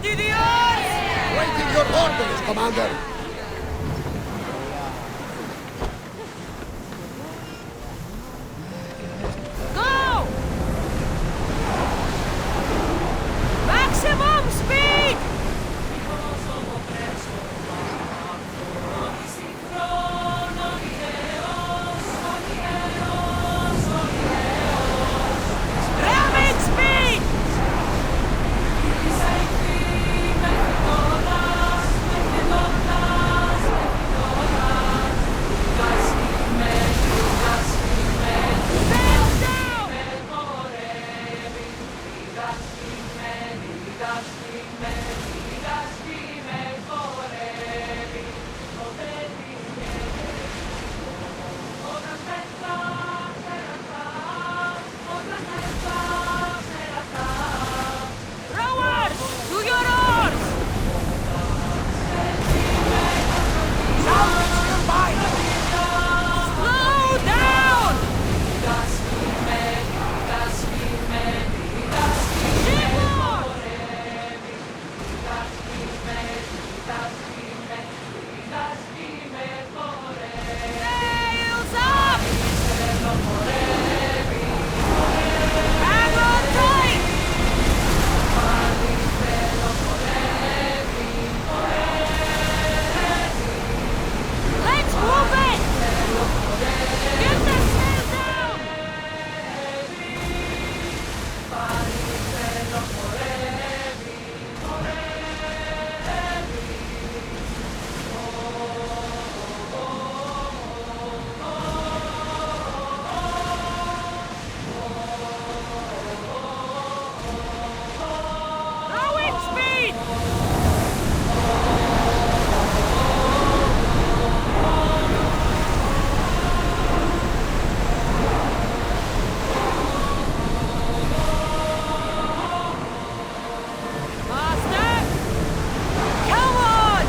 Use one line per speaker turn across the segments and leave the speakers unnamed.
Ready the oars!
Waiting your orders, Commander!
Go! Maximum speed! Ramming speed! Sails down! Rowers, to your oars!
Sound nearby!
Slow down! Shipboard! Sails up! Hang on tight! Let's move it! Get the sail down! Rowing speed! Master! Come on!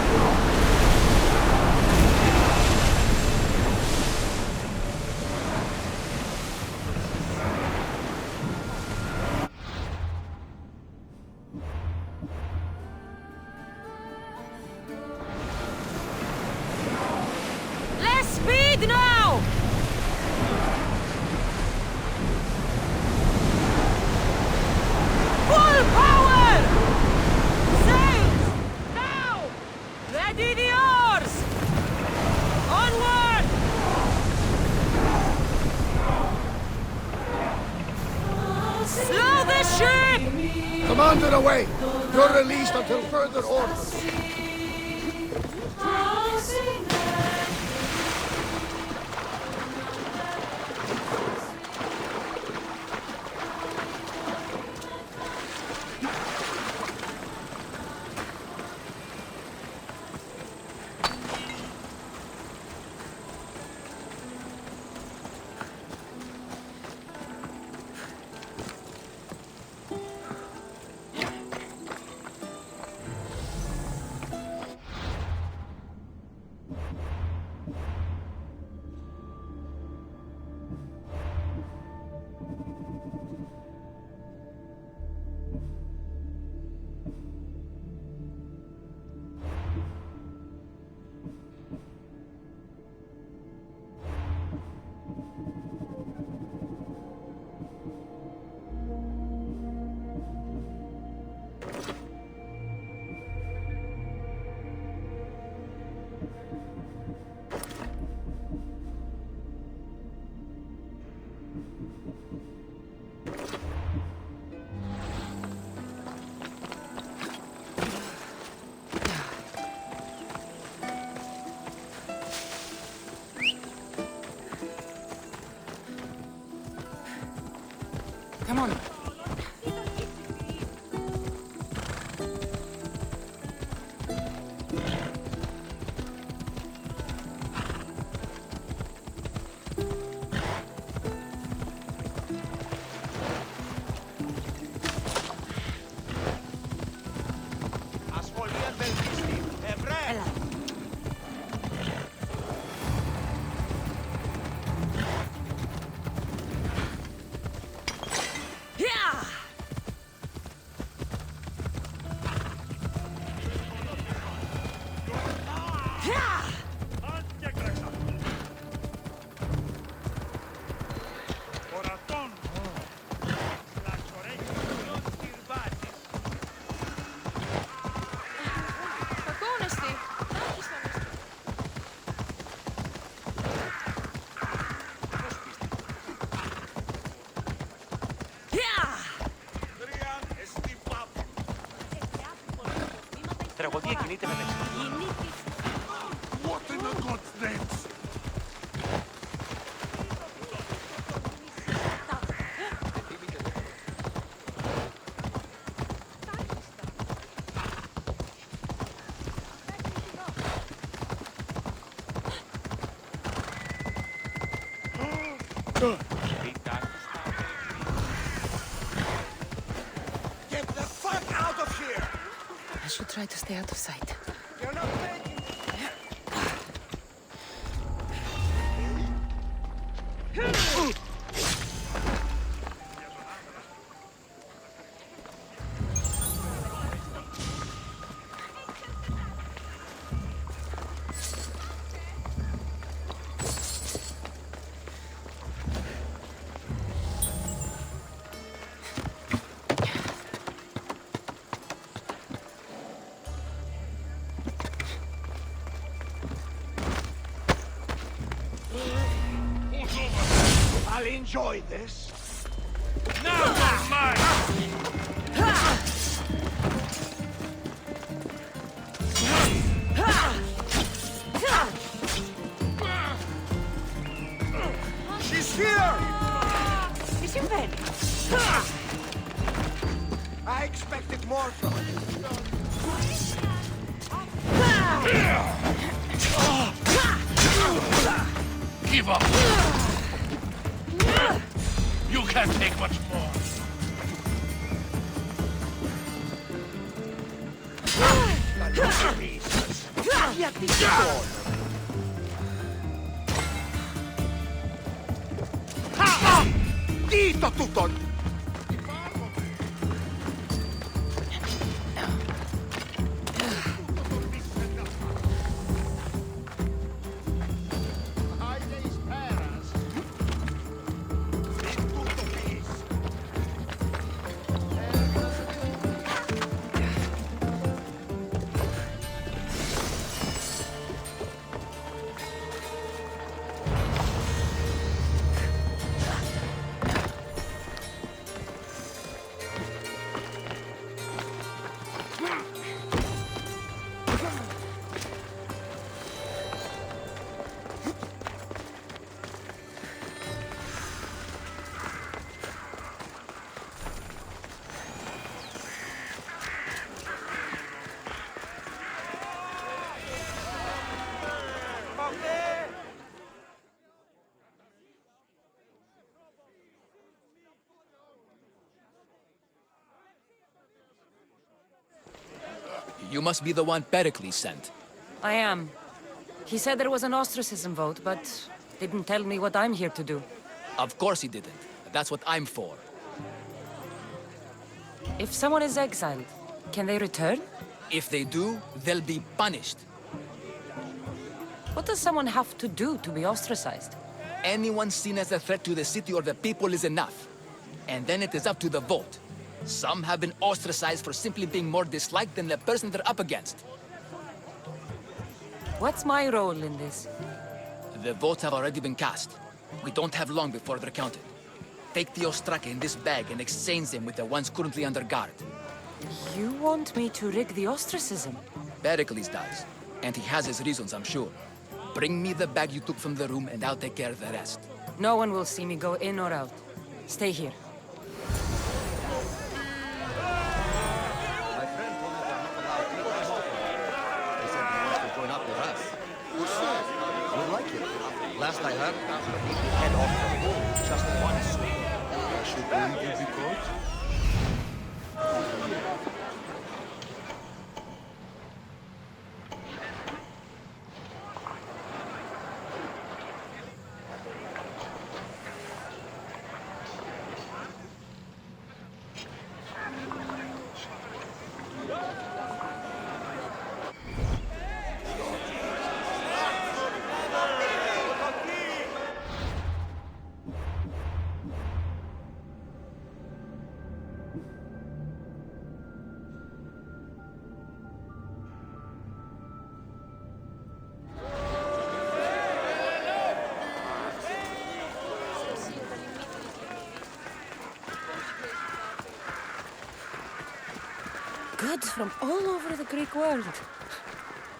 Less speed now! Full power! Sails! Now! Ready the oars! Onward! Slow the ship!
Commander away! You're released until further orders.
Come on. Yeah!
τραγωδία κινείται μεταξύ.
What in the God's names? Get the fuck out of here!
I should try to stay out of sight.
You're not making... I'll enjoy this.
Now you're mine!
She's here!
Is your pen?
I expected more from her.
Give up! You can't take much more.
Dito tutto!
You must be the one Pericles sent.
I am. He said there was an ostracism vote, but didn't tell me what I'm here to do.
Of course he didn't. That's what I'm for.
If someone is exiled, can they return?
If they do, they'll be punished.
What does someone have to do to be ostracized?
Anyone seen as a threat to the city or the people is enough. And then it is up to the vote. Some have been ostracized for simply being more disliked than the person they're up against.
What's my role in this?
The votes have already been cast. We don't have long before they're counted. Take the ostraka in this bag and exchange them with the ones currently under guard.
You want me to rig the ostracism?
Pericles does. And he has his reasons, I'm sure. Bring me the bag you took from the room and I'll take care of the rest.
No one will see me go in or out. Stay here.
My friend told me they're not allowed to eat ice cream. He said he wants to join up with us. Who said? You'll like it. Last I heard, he could head off the boat just once. I should believe you because?
goods from all over the Greek world.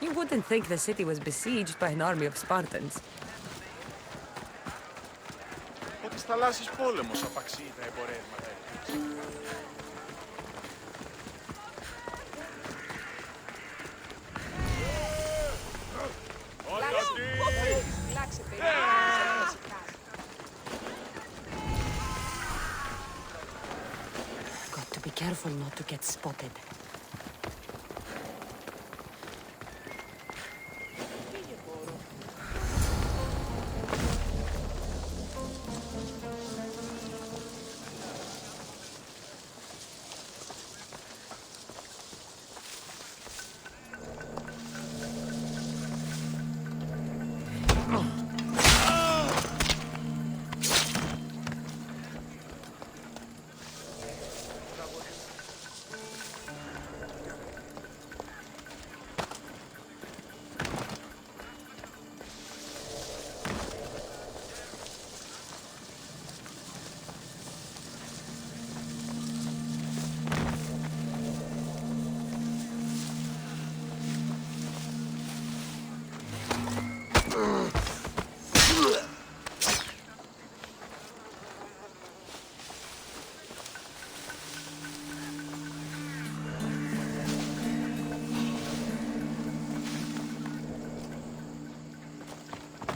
You wouldn't think the city was besieged by an army of Spartans.
Ο της θαλάσσης πόλεμος απαξίει τα εμπορεύματα εκεί.
Got to be careful not to get spotted.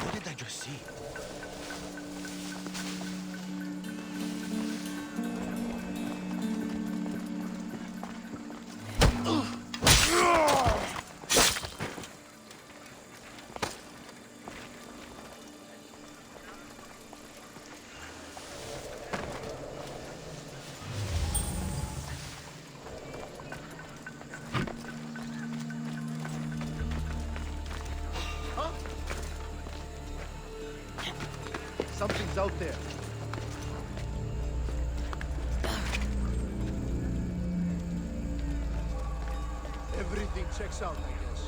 What did I just see? Something's out there.
Everything checks out, I guess.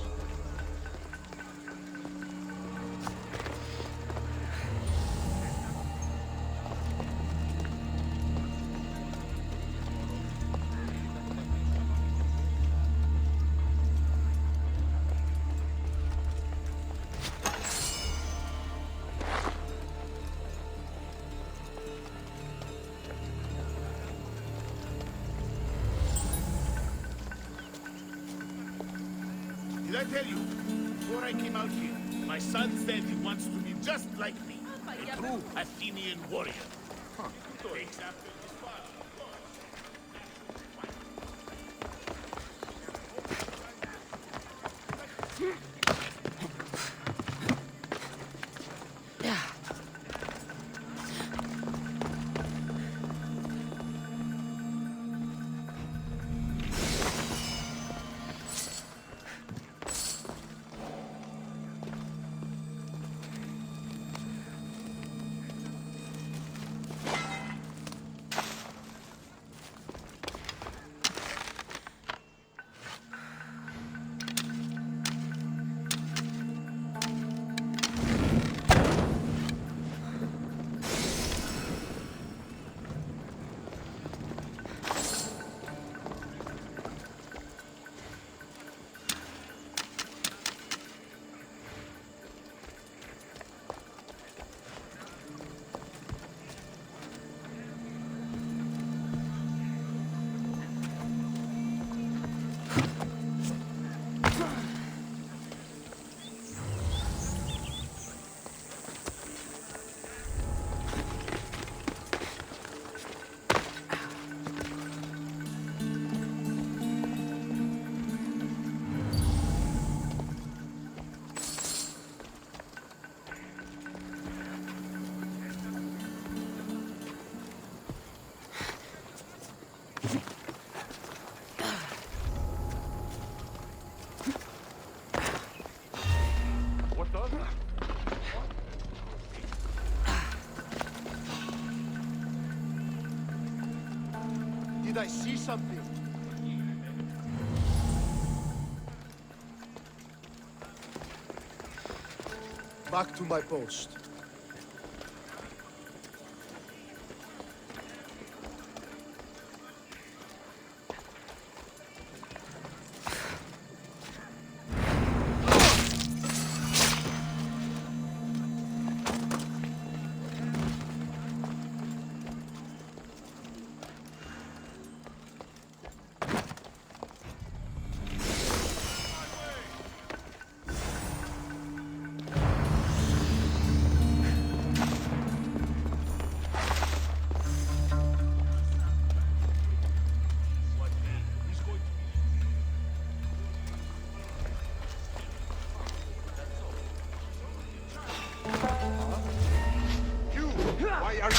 Did I tell you? Before I came out here, my son said he wants to be just like me. A true Athenian warrior. Takes after his father.
Did I see something? Back to my post.
Why are you...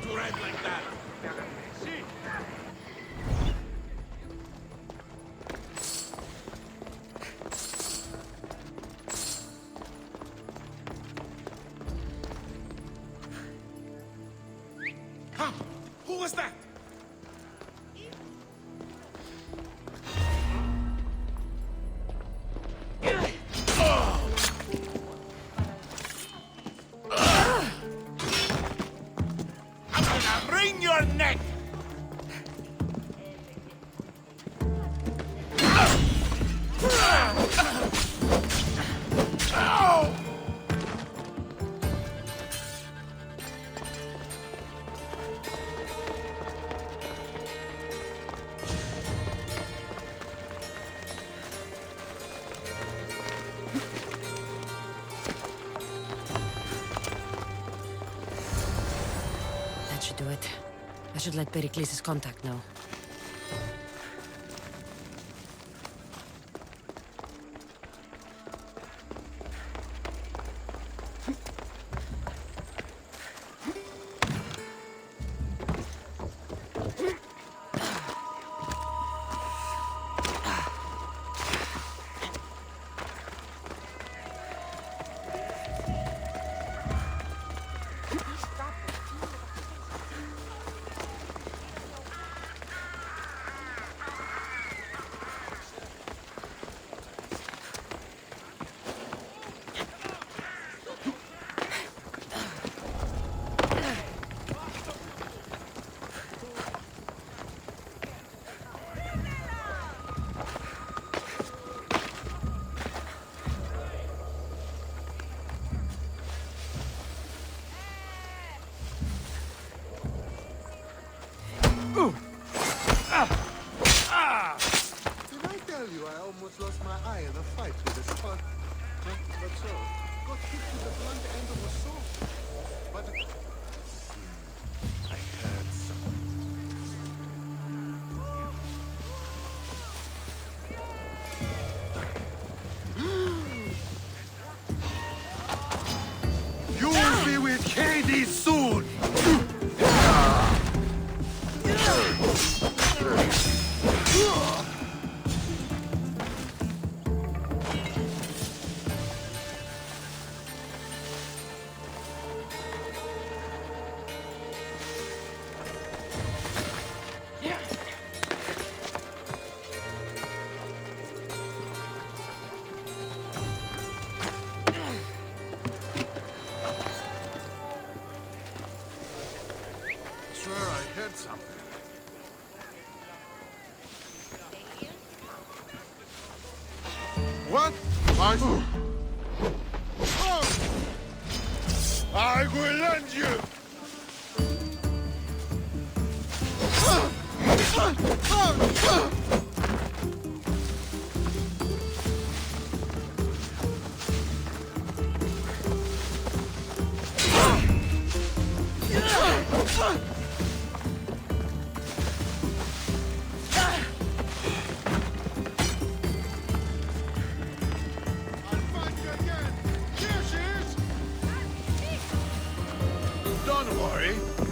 To ride like that. Huh? Who was that? I'm gonna wring your neck!
That should do it. I should let Pericles' contact know.
Did I tell you I almost lost my eye in a fight with a spot? But so, got hit with the blunt end of a sword. But I heard something. You'll be with Hades soon! Sure, I heard something. What? I will land you!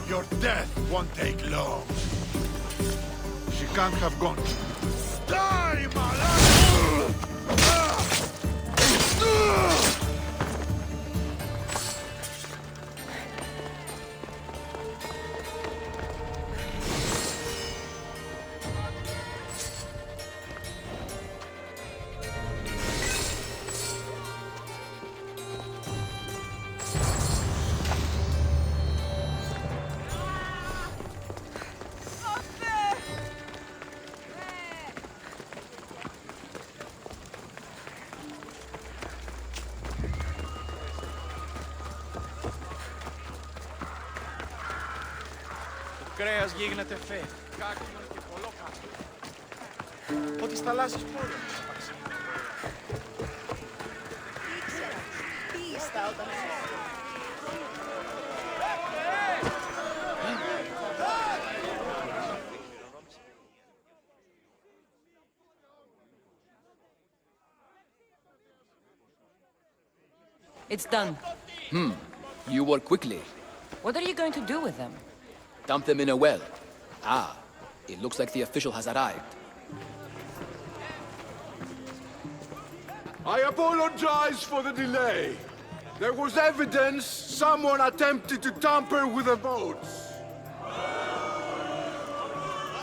Your death won't take long.
She can't have gone.
Die, Malak!
Το κρέας γίγνεται φε. Κάκκινο και πολλό κάτω. Ότι στα θαλάσσης πόλεμος απαξίνεται.
Ήξερα. Πίστα όταν
It's done.
You work quickly.
What are you going to do with them?
Dump them in a well. Ah, it looks like the official has arrived.
I apologize for the delay. There was evidence someone attempted to tamper with the votes.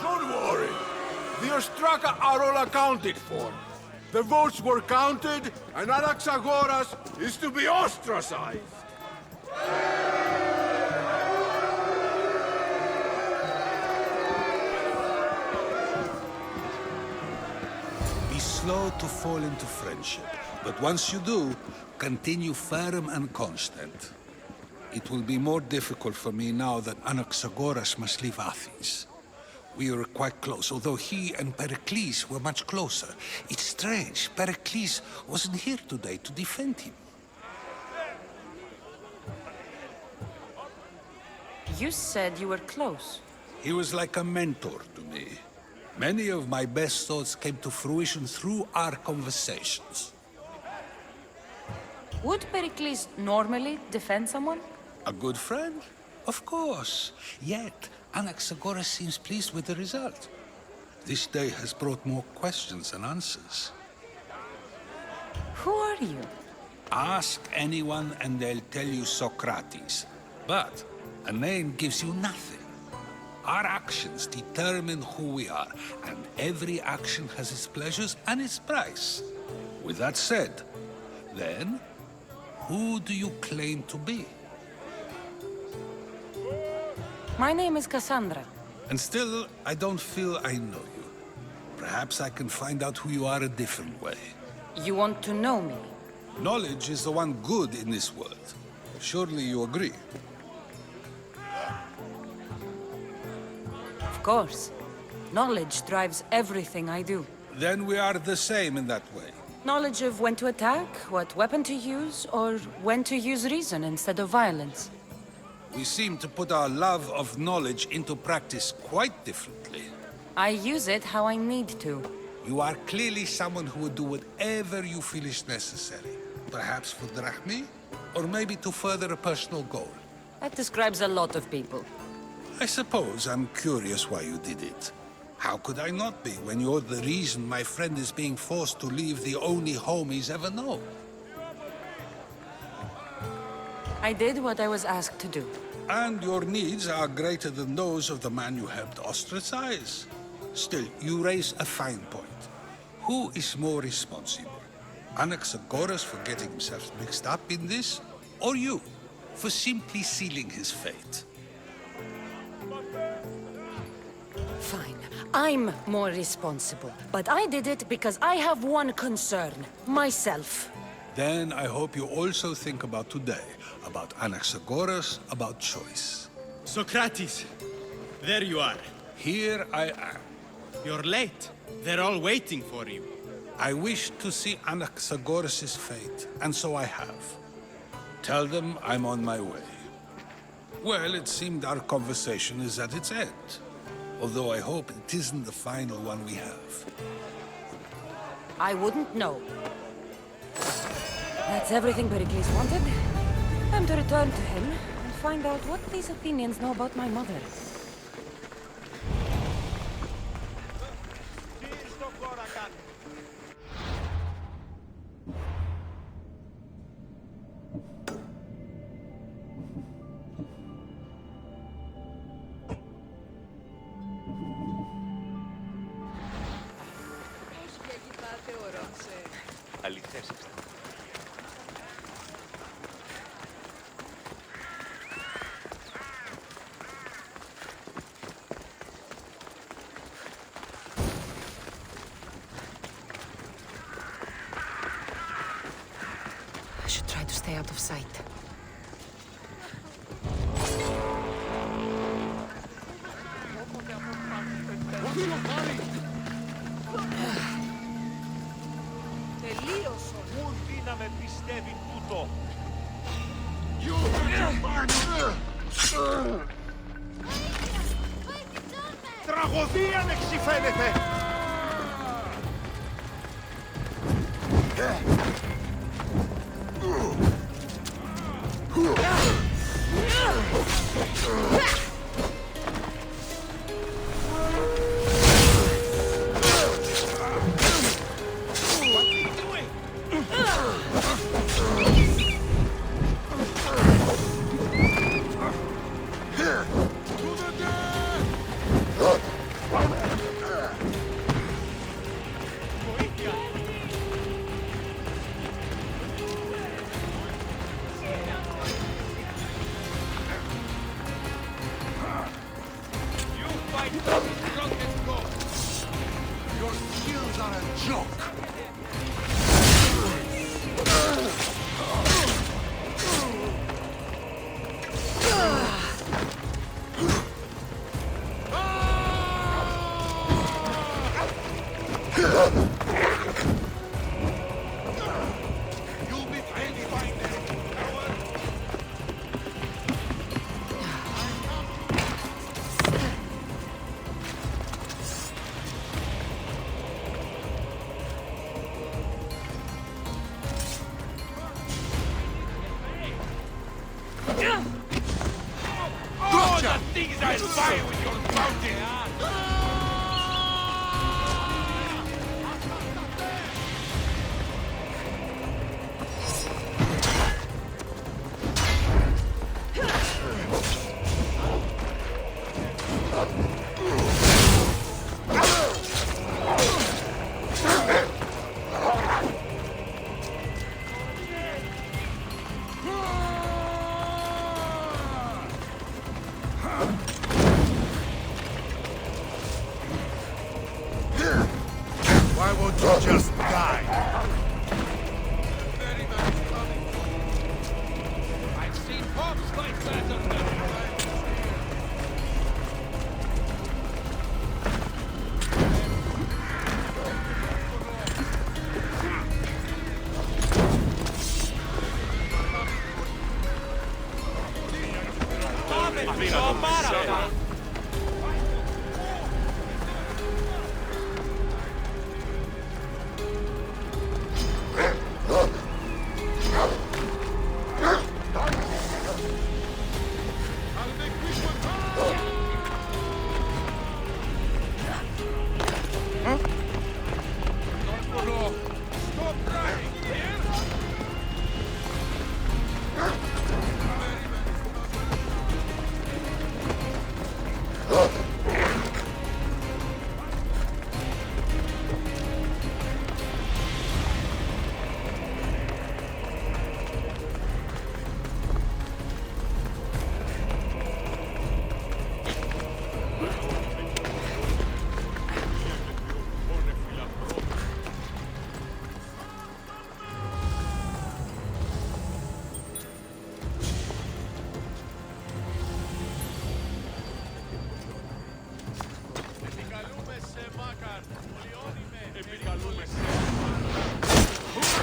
Don't worry. The Ostraka are all accounted for. The votes were counted, and Anaxagoras is to be ostracized.
Be slow to fall into friendship, but once you do, continue firm and constant. It will be more difficult for me now that Anaxagoras must leave Athens. We were quite close, although he and Pericles were much closer. It's strange, Pericles wasn't here today to defend him.
You said you were close.
He was like a mentor to me. Many of my best thoughts came to fruition through our conversations.
Would Pericles normally defend someone?
A good friend? Of course. Yet, Anaxagoras seems pleased with the result. This day has brought more questions than answers.
Who are you?
Ask anyone and they'll tell you Socrates. But a name gives you nothing. Our actions determine who we are, and every action has its pleasures and its price. With that said, then, who do you claim to be?
My name is Cassandra.
And still, I don't feel I know you. Perhaps I can find out who you are a different way.
You want to know me?
Knowledge is the one good in this world. Surely you agree?
Of course. Knowledge drives everything I do.
Then we are the same in that way.
Knowledge of when to attack, what weapon to use, or when to use reason instead of violence.
We seem to put our love of knowledge into practice quite differently.
I use it how I need to.
You are clearly someone who would do whatever you feel is necessary. Perhaps for drachmi, or maybe to further a personal goal.
That describes a lot of people.
I suppose I'm curious why you did it. How could I not be when you're the reason my friend is being forced to leave the only home he's ever known?
I did what I was asked to do.
And your needs are greater than those of the man you helped ostracize. Still, you raise a fine point. Who is more responsible? Anaxagoras for getting himself mixed up in this? Or you, for simply sealing his fate?
Fine. I'm more responsible. But I did it because I have one concern. Myself.
Then I hope you also think about today. About Anaxagoras, about choice.
Socrates, there you are.
Here I am.
You're late. They're all waiting for you.
I wish to see Anaxagoras' fate, and so I have. Tell them I'm on my way. Well, it seemed our conversation is at its end. Although I hope it isn't the final one we have.
I wouldn't know. That's everything Pericles wanted. Time to return to him and find out what these Athenians know about my mother.
Πώς διαγητάτε ο Ρόνσε.
Αληθές είστε.
I should try to stay out of sight.
Τελείωσον.
Πού δύναμε πιστεύει τούτο. Τραγωδία ανεξιφαίνεται.
Your skills are a joke. You'll be ready by then, coward.
Gotcha! Things I fire with your fountain!
Why won't you just die?
I've seen pops like that on the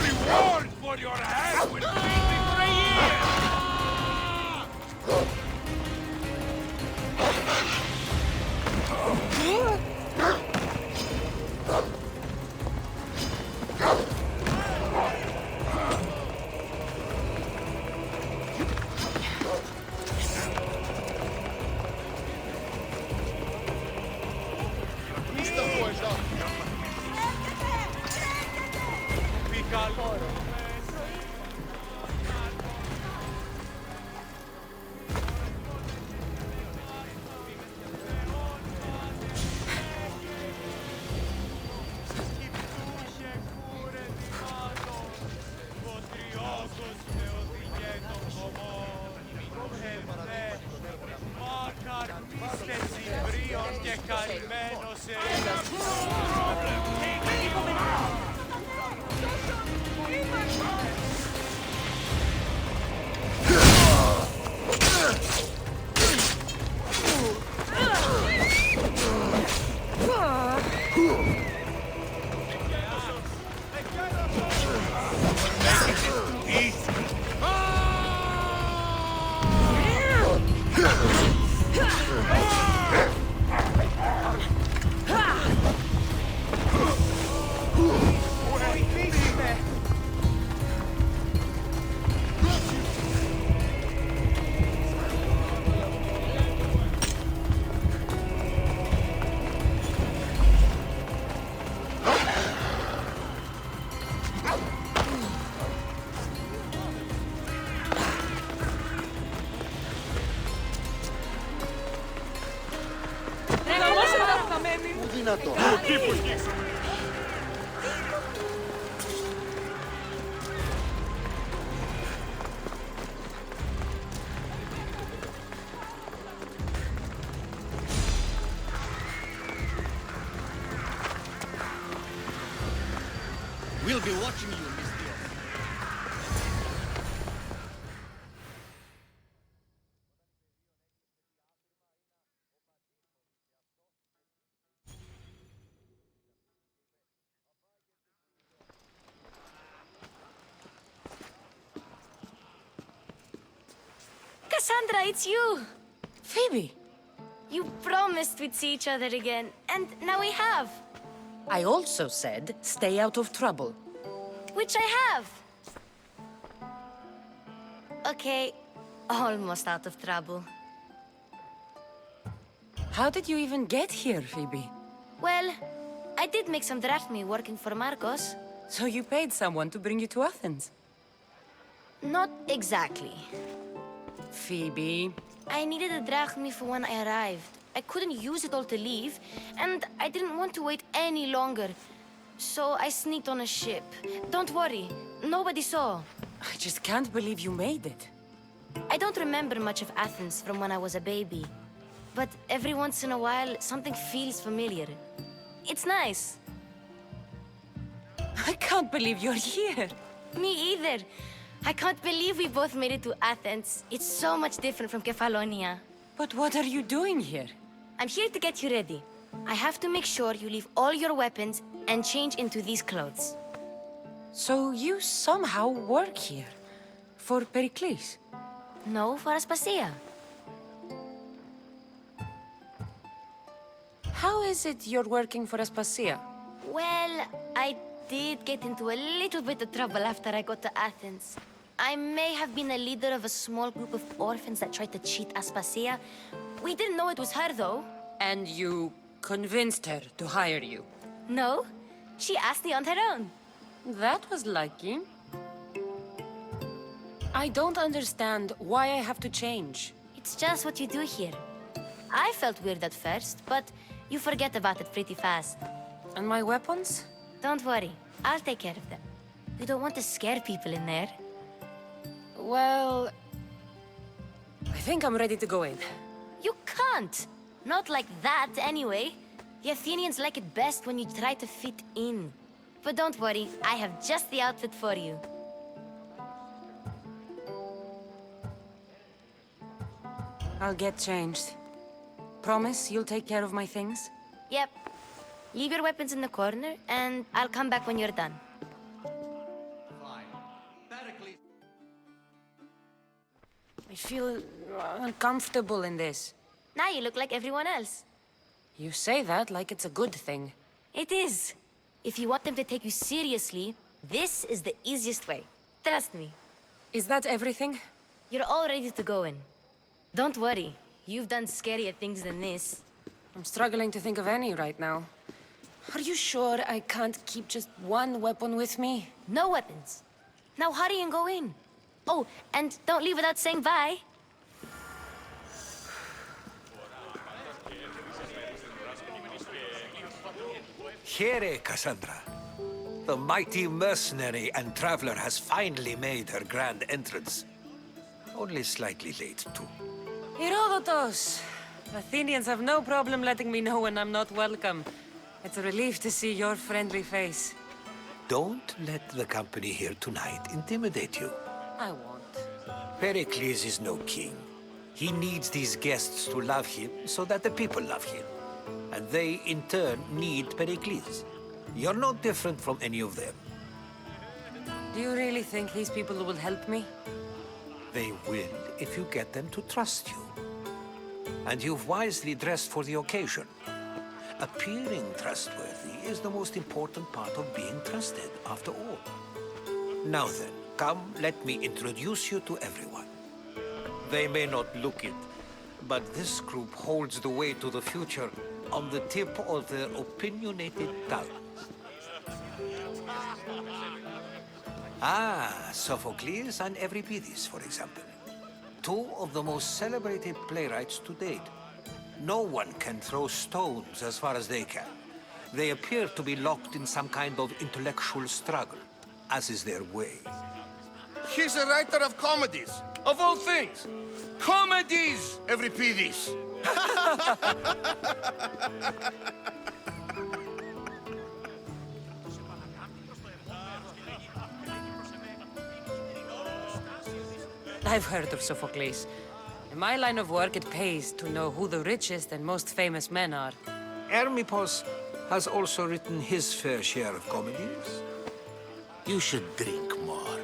reward for your hand will be for a year!
oro.
Δυνατό.
We'll be watching you, Miss Diaz.
Cassandra, it's you!
Phoebe,
You promised we'd see each other again, and now we have.
I also said stay out of trouble.
Which I have. Okay, almost out of trouble.
How did you even get here, Phoebe?
Well, I did make some drachmi working for Marcos.
So you paid someone to bring you to Athens?
Not exactly.
Phoebe...
I needed a drachmi for when I arrived. I couldn't use it all to leave, and I didn't want to wait any longer. So I sneaked on a ship. Don't worry, nobody saw.
I just can't believe you made it.
I don't remember much of Athens from when I was a baby. But every once in a while, something feels familiar. It's nice.
I can't believe you're here.
Me either. I can't believe we both made it to Athens. It's so much different from Kefalonia.
But what are you doing here?
I'm here to get you ready. I have to make sure you leave all your weapons and change into these clothes.
So you somehow work here? For Pericles?
No, for Aspasia.
How is it you're working for Aspasia?
Well, I did get into a little bit of trouble after I got to Athens. I may have been a leader of a small group of orphans that tried to cheat Aspasia. We didn't know it was her, though.
And you convinced her to hire you?
No, she asked me on her own.
That was lucky. I don't understand why I have to change.
It's just what you do here. I felt weird at first, but you forget about it pretty fast.
And my weapons?
Don't worry, I'll take care of them. We don't want to scare people in there.
Well... I think I'm ready to go in.
You can't! Not like that, anyway. The Athenians like it best when you try to fit in. But don't worry, I have just the outfit for you.
I'll get changed. Promise you'll take care of my things?
Yep. Leave your weapons in the corner, and I'll come back when you're done.
I feel uncomfortable in this.
Now you look like everyone else.
You say that like it's a good thing.
It is. If you want them to take you seriously, this is the easiest way. Trust me.
Is that everything?
You're all ready to go in. Don't worry. You've done scarier things than this.
I'm struggling to think of any right now. Are you sure I can't keep just one weapon with me?
No weapons. Now hurry and go in. Oh, and don't leave without saying bye.
Here, Cassandra. The mighty mercenary and traveler has finally made her grand entrance. Only slightly late, too.
Herodotus! Athenians have no problem letting me know when I'm not welcome. It's a relief to see your friendly face.
Don't let the company here tonight intimidate you.
I won't.
Pericles is no king. He needs these guests to love him so that the people love him. And they, in turn, need Pericles. You're no different from any of them.
Do you really think these people will help me?
They will if you get them to trust you. And you've wisely dressed for the occasion. Appearing trustworthy is the most important part of being trusted, after all. Now then, come, let me introduce you to everyone. They may not look it, but this group holds the way to the future on the tip of their opinionated tongues. Ah, Sophocles and Euripides, for example. Two of the most celebrated playwrights to date. No one can throw stones as far as they can. They appear to be locked in some kind of intellectual struggle, as is their way.
He's a writer of comedies, of all things. Comedies, Euripides.
I've heard of Sophocles. In my line of work, it pays to know who the richest and most famous men are.
Hermippos has also written his fair share of comedies. You should drink more.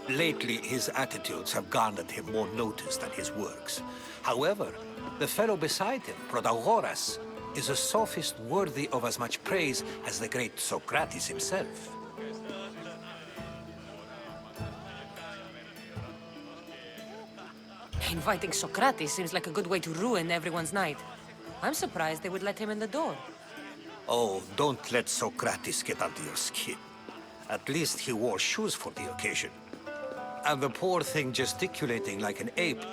Lately, his attitudes have garnered him more notice than his works. However, the fellow beside him, Protagoras, is a sophist worthy of as much praise as the great Socrates himself.
Inviting Socrates seems like a good way to ruin everyone's night. I'm surprised they would let him in the door.
Oh, don't let Socrates get under your skin. At least he wore shoes for the occasion. And the poor thing gesticulating like an ape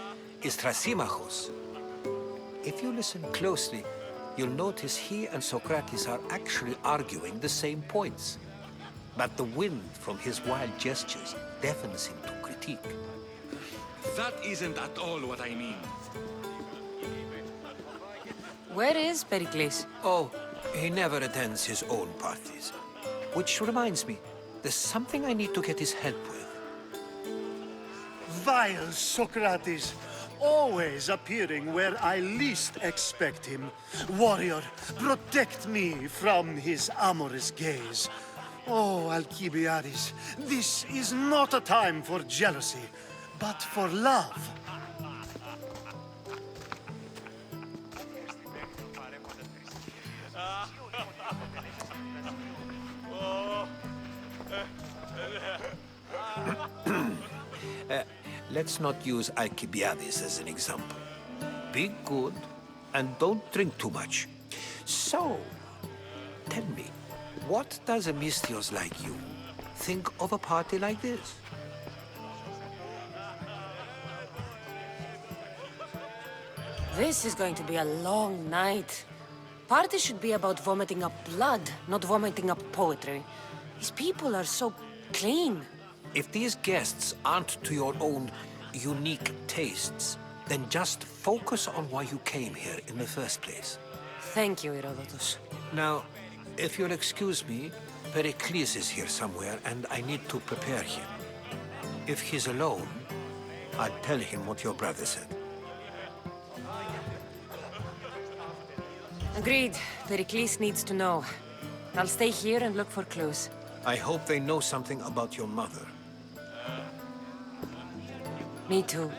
is Thrasymachos. If you listen closely, you'll notice he and Socrates are actually arguing the same points. But the wind from his wild gestures deafens him to critique.
That isn't at all what I mean.
Where is Pericles?
Oh, he never attends his own parties. Which reminds me, there's something I need to get his help with.
Vile Socrates, always appearing where I least expect him. Warrior, protect me from his amorous gaze. Oh, Alcibiades, this is not a time for jealousy, but for love.
Let's not use Alcibiades as an example. Be good and don't drink too much. So, tell me, what does a Mystios like you think of a party like this?
This is going to be a long night. Party should be about vomiting up blood, not vomiting up poetry. These people are so clean.
If these guests aren't to your own unique tastes, then just focus on why you came here in the first place.
Thank you, Herodotus.
Now, if you'll excuse me, Pericles is here somewhere, and I need to prepare him. If he's alone, I'll tell him what your brother said.
Agreed. Pericles needs to know. I'll stay here and look for clues.
I hope they know something about your mother.
Me too.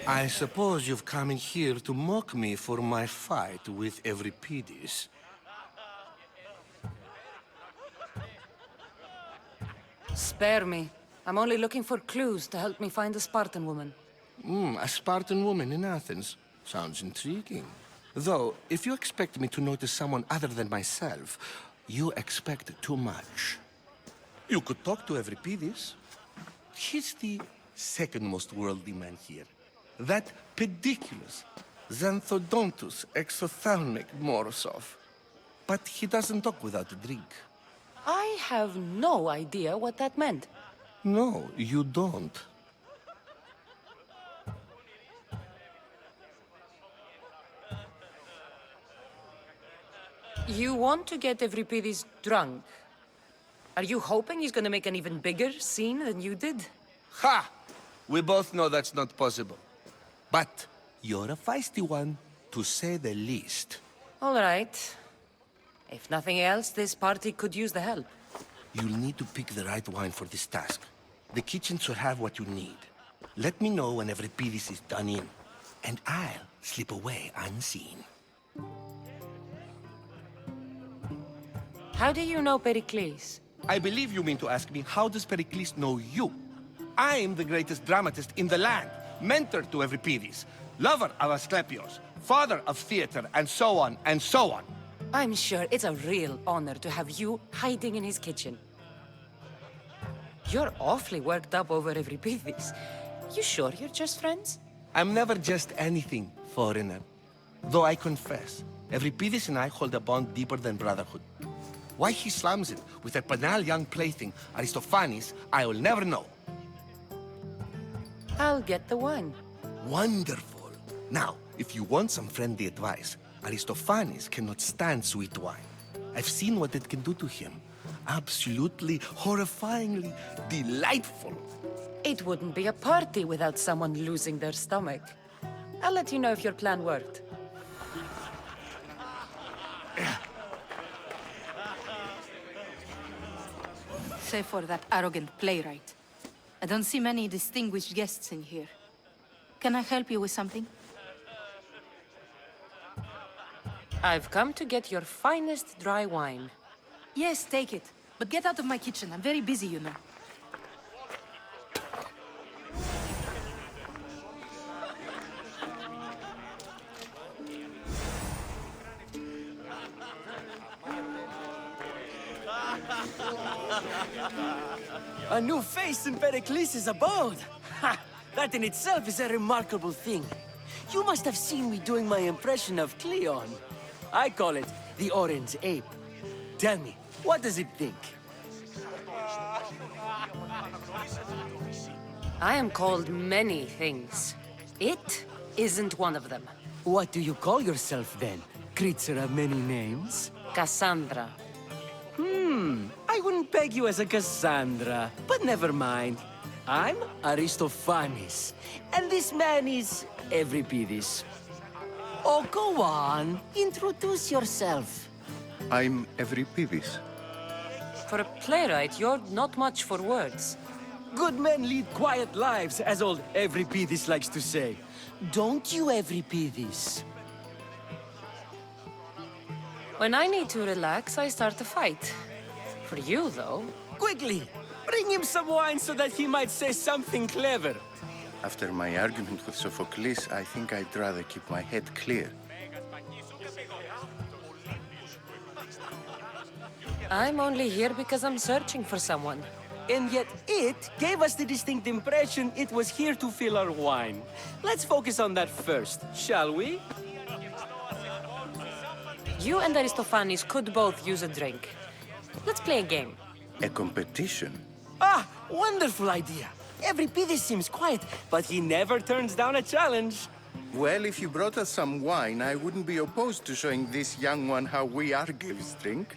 I suppose you've come in here to mock me for my fight with Euripides.
Spare me. I'm only looking for clues to help me find a Spartan woman.
A Spartan woman in Athens. Sounds intriguing. Though, if you expect me to notice someone other than myself, you expect too much. You could talk to Euripides. He's the second most worldly man here. That pediculous, Xanthodontus exophthalmic Morosov. But he doesn't talk without a drink.
I have no idea what that meant.
No, you don't.
You want to get Euripides drunk? Are you hoping he's gonna make an even bigger scene than you did?
Ha! We both know that's not possible. But you're a feisty one, to say the least.
All right. If nothing else, this party could use the help.
You'll need to pick the right wine for this task. The kitchen should have what you need. Let me know when Euripides is done in, and I'll slip away unseen.
How do you know Pericles?
I believe you mean to ask me, how does Pericles know you? I'm the greatest dramatist in the land, mentor to Euripides, lover of Asclepios, father of theater, and so on, and so on.
I'm sure it's a real honor to have you hiding in his kitchen. You're awfully worked up over Euripides. You sure you're just friends?
I'm never just anything, foreigner. Though I confess, Euripides and I hold a bond deeper than brotherhood. Why he slams it with a banal young plaything, Aristophanes, I will never know.
I'll get the wine.
Wonderful. Now, if you want some friendly advice, Aristophanes cannot stand sweet wine. I've seen what it can do to him. Absolutely, horrifyingly delightful.
It wouldn't be a party without someone losing their stomach. I'll let you know if your plan worked.
Save for that arrogant playwright. I don't see many distinguished guests in here. Can I help you with something?
I've come to get your finest dry wine.
Yes, take it. But get out of my kitchen. I'm very busy, you know.
A new face in Pericles' abode! Ha! That in itself is a remarkable thing. You must have seen me doing my impression of Cleon. I call it the Orange Ape. Tell me, what does it think?
I am called many things. It isn't one of them.
What do you call yourself then? Creature of many names?
Cassandra.
I wouldn't peg you as a Cassandra, but never mind. I'm Aristophanes, and this man is Euripides. Oh, go on. Introduce yourself.
I'm Euripides.
For a playwright, you're not much for words.
Good men lead quiet lives, as old Euripides likes to say. Don't you, Euripides?
When I need to relax, I start a fight. For you, though...
Quickly! Bring him some wine so that he might say something clever.
After my argument with Sophocles, I think I'd rather keep my head clear.
I'm only here because I'm searching for someone.
And yet it gave us the distinct impression it was here to fill our wine. Let's focus on that first, shall we?
You and Aristophanes could both use a drink. Let's play a game.
A competition?
Ah, wonderful idea. Euripides seems quiet, but he never turns down a challenge.
Well, if you brought us some wine, I wouldn't be opposed to showing this young one how we Argives drink.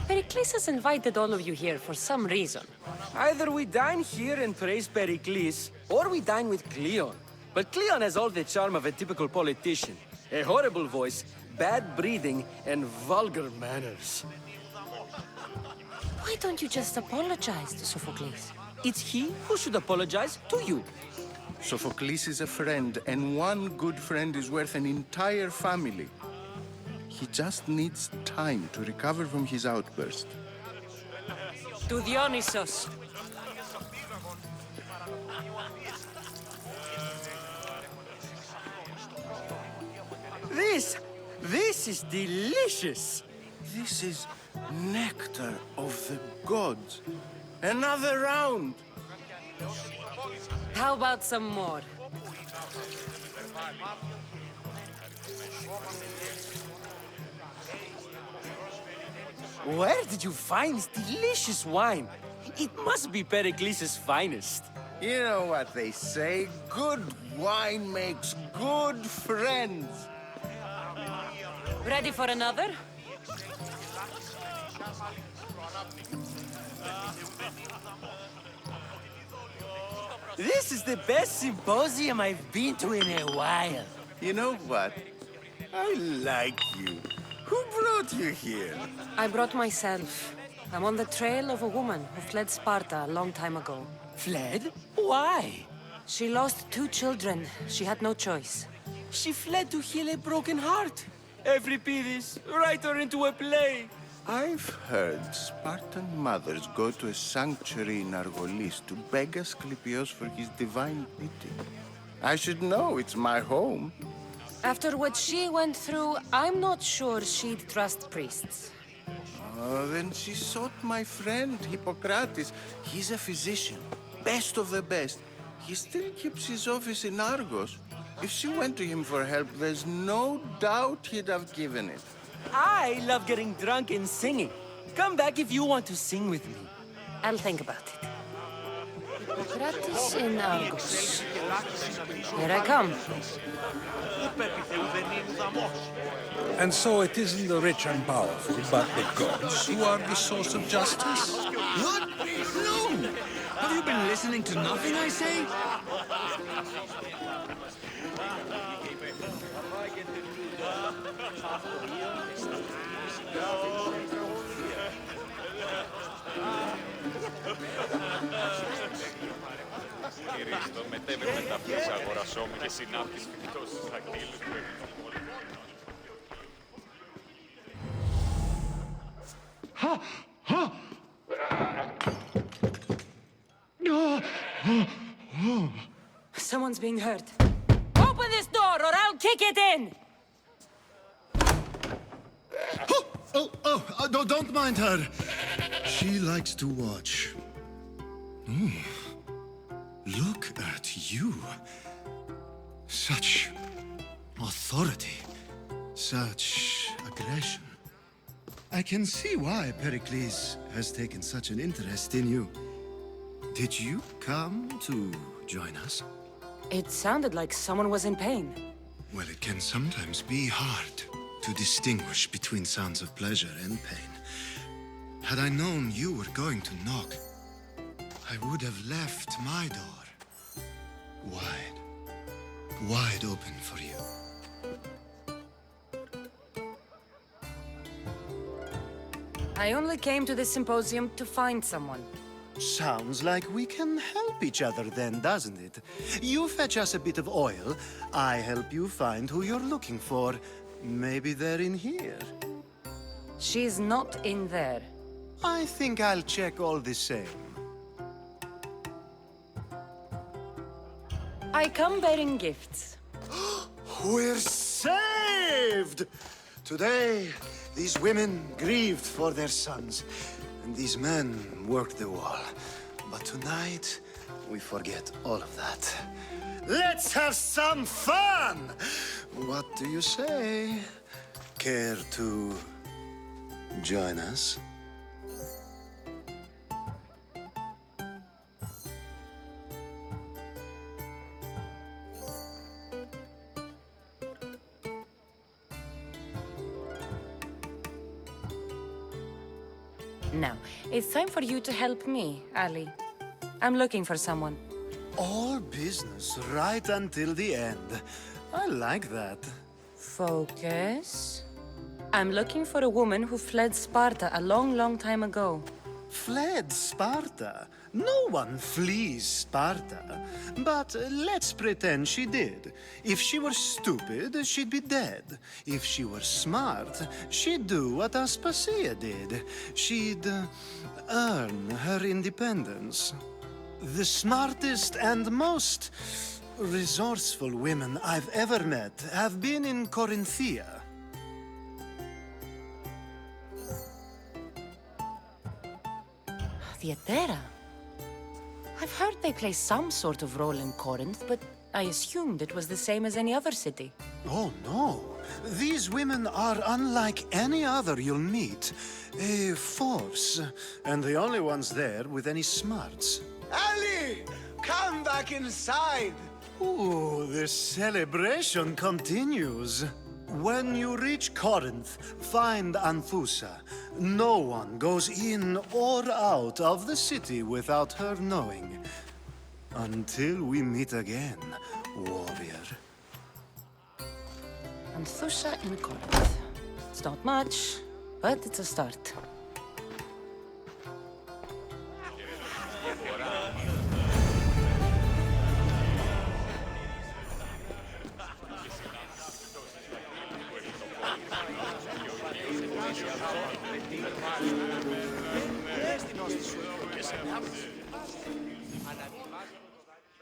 Pericles has invited all of you here for some reason.
Either we dine here and praise Pericles, or we dine with Cleon. But Cleon has all the charm of a typical politician. A horrible voice, bad breeding, and vulgar manners.
Why don't you just apologize to Sophocles?
It's he who should apologize to you.
Sophocles is a friend, and one good friend is worth an entire family. He just needs time to recover from his outburst.
To Dionysos. This is delicious.
This is nectar of the gods. Another round.
How about some more?
Where did you find this delicious wine? It must be Pericles' finest.
You know what they say, good wine makes good friends.
Ready for another?
This is the best symposium I've been to in a while.
You know what? I like you. Who brought you here?
I brought myself. I'm on the trail of a woman who fled Sparta a long time ago.
Fled? Why?
She lost 2 children. She had no choice.
She fled to heal a broken heart. Euripides, write her into a play.
I've heard Spartan mothers go to a sanctuary in Argolis to beg Asclepios for his divine pity. I should know, it's my home.
After what she went through, I'm not sure she'd trust priests.
Oh, then she sought my friend, Hippocrates. He's a physician, best of the best. He still keeps his office in Argos. If she went to him for help, there's no doubt he'd have given it.
I love getting drunk and singing. Come back if you want to sing with me.
I'll think about it. Hippocrates in Argos. Here I come.
And so it isn't the rich and powerful, but the gods who are the source of justice?
What? No! Have you been listening to nothing I say?
Κυρίστο, μετέβαινε τα φύσα αγορασόμη και συνάπτεις φυτώσεις αγγείλους που
Someone's being hurt. Open this door or I'll kick it in!
Don't mind her. She likes to watch. Look at you. Such authority. Such aggression. I can see why Pericles has taken such an interest in you. Did you come to join us?
It sounded like someone was in pain.
Well, it can sometimes be hard to distinguish between sounds of pleasure and pain. Had I known you were going to knock, I would have left my door wide open for you.
I only came to this symposium to find someone.
Sounds like we can help each other then, doesn't it? You fetch us a bit of oil, I help you find who you're looking for. Maybe they're in here.
She's not in there.
I think I'll check all the same.
I come bearing gifts.
We're saved! Today, these women grieved for their sons, and these men worked the wall. But tonight, we forget all of that. Let's have some fun! What do you say? Care to join us?
Now, it's time for you to help me, Ali. I'm looking for someone.
All business right until the end. I like that.
Focus. I'm looking for a woman who fled Sparta a long, long time ago.
fled Sparta. No one flees Sparta. But let's pretend she did. If she were stupid, she'd be dead. If she were smart, she'd do what Aspasia did. She'd earn her independence. The smartest and most resourceful women I've ever met have been in Corinthia.
Theatera? I've heard they play some sort of role in Corinth, but I assumed it was the same as any other city.
Oh, no. These women are unlike any other you'll meet. A force, and the only ones there with any smarts.
Ali! Come back inside!
Ooh, the celebration continues. When you reach Corinth, find Anfusa. No one goes in or out of the city without her knowing. Until we meet again, warrior.
Anfusa in Corinth. It's not much, but it's a start.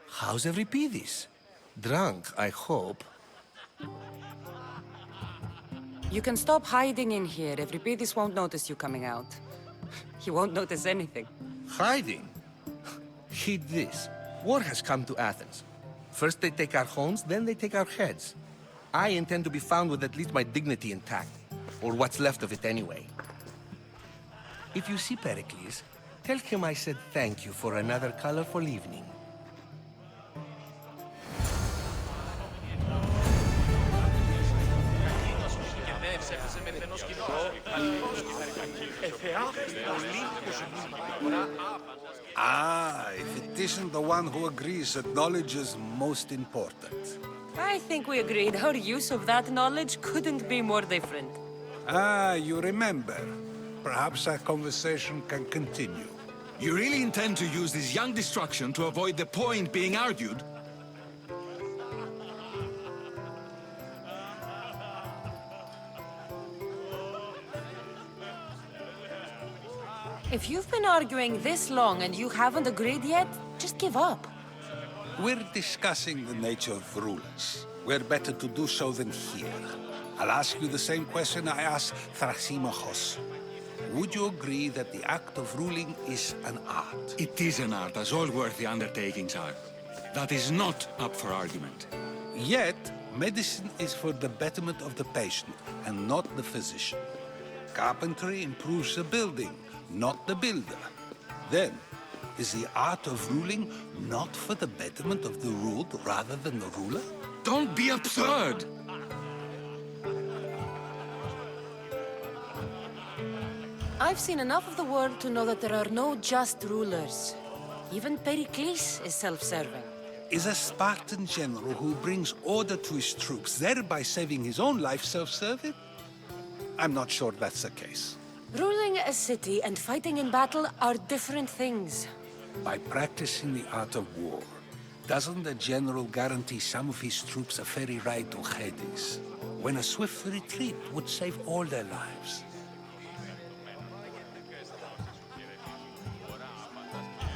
How's Euripides? Drunk, I hope.
You can stop hiding in here. Euripides won't notice you coming out. He won't notice anything.
Hiding? Heed this. War has come to Athens. First they take our homes, then they take our heads. I intend to be found with at least my dignity intact. Or what's left of it anyway. If you see Pericles, tell him I said thank you for another colorful evening.
Ah, if it isn't the one who agrees that knowledge is most important.
I think we agreed our use of that knowledge couldn't be more different.
Ah, you remember. Perhaps our conversation can continue.
You really intend to use this young destruction to avoid the point being argued?
If you've been arguing this long and you haven't agreed yet, just give up.
We're discussing the nature of rulers. Where better to do so than here? I'll ask you the same question I asked Thrasymachos. Would you agree that the act of ruling is an art?
It is an art, as all worthy undertakings are. That is not up for argument.
Yet, medicine is for the betterment of the patient, and not the physician. Carpentry improves the building, not the builder. Then, is the art of ruling not for the betterment of the ruled rather than the ruler?
Don't be absurd!
I've seen enough of the world to know that there are no just rulers. Even Pericles is self-serving.
Is a Spartan general who brings order to his troops, thereby saving his own life, self-serving? I'm not sure that's the case.
Ruling a city and fighting in battle are different things.
By practicing the art of war, doesn't the general guarantee some of his troops a ferry ride to Hades, when a swift retreat would save all their lives?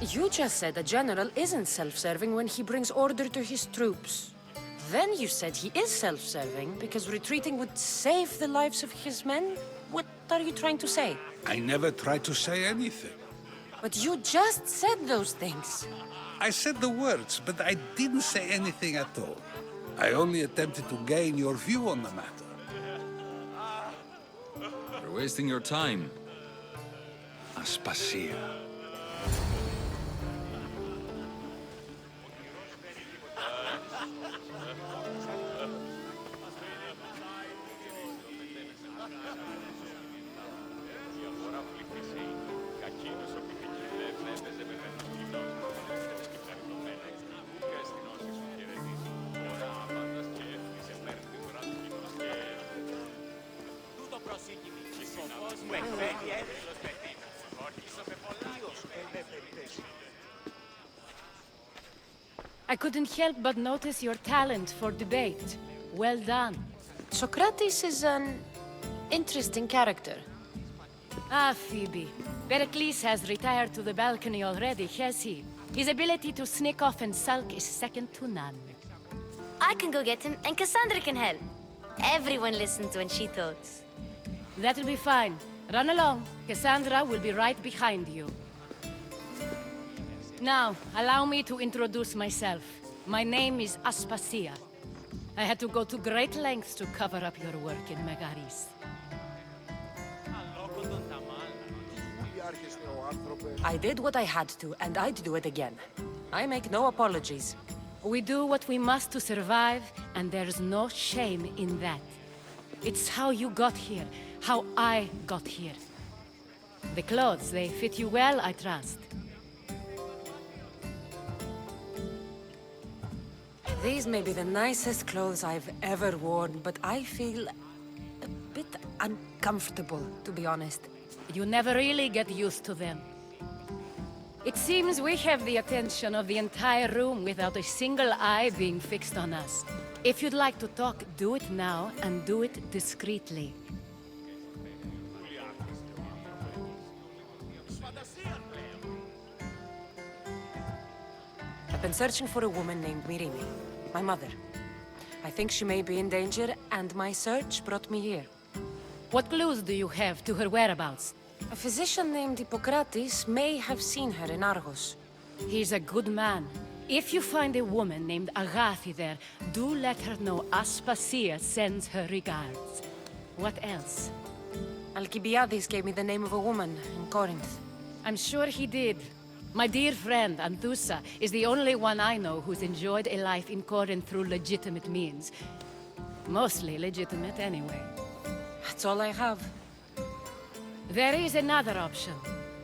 You just said a general isn't self-serving when he brings order to his troops. Then you said he is self-serving because retreating would save the lives of his men? What are you trying to say?
I never tried to say anything.
But you just said those things.
I said the words, but I didn't say anything at all. I only attempted to gain your view on the matter.
You're wasting your time. Aspasia.
Tutto prosieguimi. Il suo posto.
I couldn't help but notice your talent for debate. Well done.
Socrates is an interesting character.
Ah, Phoebe. Pericles has retired to the balcony already, has he? His ability to sneak off and sulk is second to none.
I can go get him, and Cassandra can help. Everyone listens when she talks.
That'll be fine. Run along. Cassandra will be right behind you. Now, allow me to introduce myself. My name is Aspasia. I had to go to great lengths to cover up your work in Megaris.
I did what I had to, and I'd do it again. I make no apologies.
We do what we must to survive, and there's no shame in that. It's how you got here, how I got here. The clothes, they fit you well, I trust.
These may be the nicest clothes I've ever worn, but I feel a bit uncomfortable, to be honest.
You never really get used to them. It seems we have the attention of the entire room without a single eye being fixed on us. If you'd like to talk, do it now, and do it discreetly.
I've been searching for a woman named Mirimi, my mother. I think she may be in danger, and my search brought me here.
What clues do you have to her whereabouts?
A physician named Hippocrates may have seen her in Argos.
He's a good man. If you find a woman named Agathi there, do let her know Aspasia sends her regards. What else?
Alcibiades gave me the name of a woman in Corinth.
I'm sure he did. My dear friend, Anthusa, is the only one I know who's enjoyed a life in Corinth through legitimate means. Mostly legitimate, anyway.
That's all I have.
There is another option.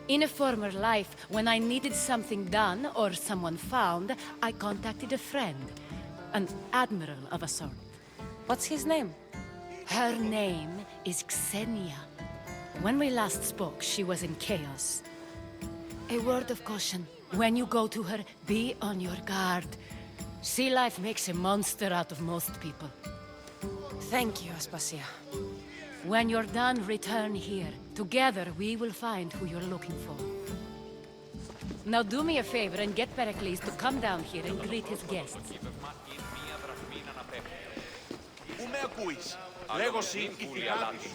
In a former life, when I needed something done or someone found, I contacted a friend. An admiral of a sort.
What's his name?
Her name is Xenia. When we last spoke, she was in chaos. A word of caution. When you go to her, be on your guard. Sea life makes a monster out of most people.
Thank you, Aspasia.
When you're done, return here. Together, we will find who you're looking for. Now do me a favor and get Pericles to come down here and greet his guests.
Πού με ακούεις? Λέγω συν ηθικάτης.